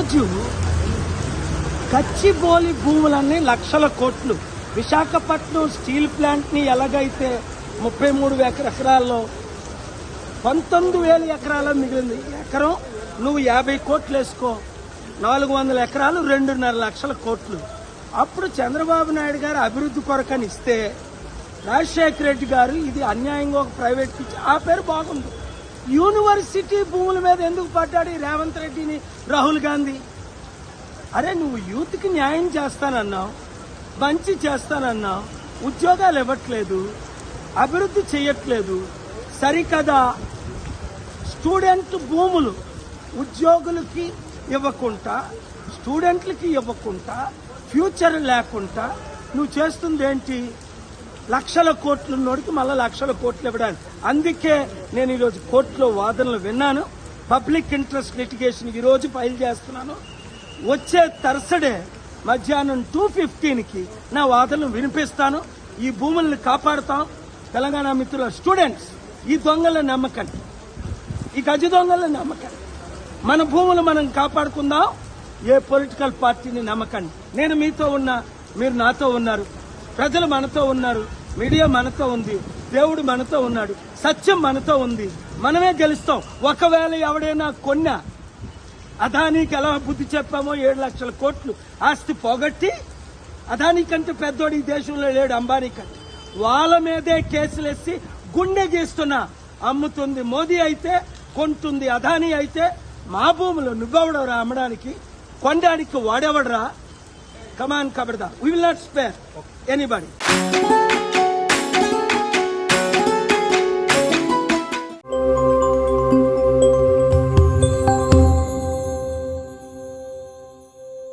ఈరోజు గచ్చిబౌలి భూములన్నీ లక్షల కోట్లు. విశాఖపట్నం స్టీల్ ప్లాంట్ ని ఎలాగైతే 33 ఎకరాల్లో 19,000 ఎకరాల మిగిలింది. ఎకరం నువ్వు 50 కోట్లు వేసుకో, 400 ఎకరాలు 2.5 లక్షల కోట్లు. అప్పుడు చంద్రబాబు నాయుడు గారు అభివృద్ధి కొరకని ఇస్తే రాజశేఖర రెడ్డి గారు ఇది అన్యాయంగా ఒక ప్రైవేట్కి ఇచ్చి ఆ పేరు బాగుంది. యూనివర్సిటీ భూముల మీద ఎందుకు పడ్డాడు ఈ రేవంత్ రెడ్డిని రాహుల్ గాంధీ? అరే నువ్వు యూత్కి న్యాయం చేస్తానన్నావు, మంచి చేస్తానన్నావు, ఉద్యోగాలు ఇవ్వట్లేదు, అభివృద్ధి చేయట్లేదు. సరికదా స్టూడెంట్ భూములు ఉద్యోగులకి ఇవ్వకుండా, స్టూడెంట్లకి ఇవ్వకుండా, ఫ్యూచర్ లేకుండా నువ్వు చేస్తుంది ఏంటి? లక్షల కోట్లు ఉన్నోడికి మళ్ళీ లక్షల కోట్లు ఇవ్వడానికి. అందుకే నేను ఈరోజు కోర్టులో వాదనలు విన్నాను. పబ్లిక్ ఇంట్రెస్ట్ లిటిగేషన్ ఈరోజు ఫైల్ చేస్తున్నాను. వచ్చే థర్స్డే మధ్యాహ్నం 2:15కి నా వాదనలు వినిపిస్తాను. ఈ భూములను కాపాడుతాం. తెలంగాణ మిత్రుల స్టూడెంట్స్, ఈ దొంగల నమ్మకండి, ఈ గజ దొంగల నమ్మకండి. మన భూములు మనం కాపాడుకుందాం. ఏ పొలిటికల్ పార్టీని నమ్మకండి. నేను మీతో ఉన్నా, మీరు నాతో ఉన్నారు, ప్రజలు మనతో ఉన్నారు, మీడియా మనతో ఉంది, దేవుడు మనతో ఉన్నాడు, సత్యం మనతో ఉంది. మనమే గెలుస్తాం. ఒకవేళ ఎవడైనా కొన్నా అదానీకి ఎలా బుద్ధి చెప్పామో 7 లక్షల కోట్లు ఆస్తి పోగొట్టి, అదానీ కంటే పెద్దోడు ఈ దేశంలో లేడు, అంబానీ కంటే, వాళ్ళ మీదే కేసులేసి గుండె గీస్తున్నా. అమ్ముతుంది మోదీ అయితే, కొంటుంది అదానీ అయితే, మా భూములు నువ్వెవడరా అమ్మడానికి? కొనడానికి వాడెవడరా? కమాన్ కబడదా. We will not spare anybody.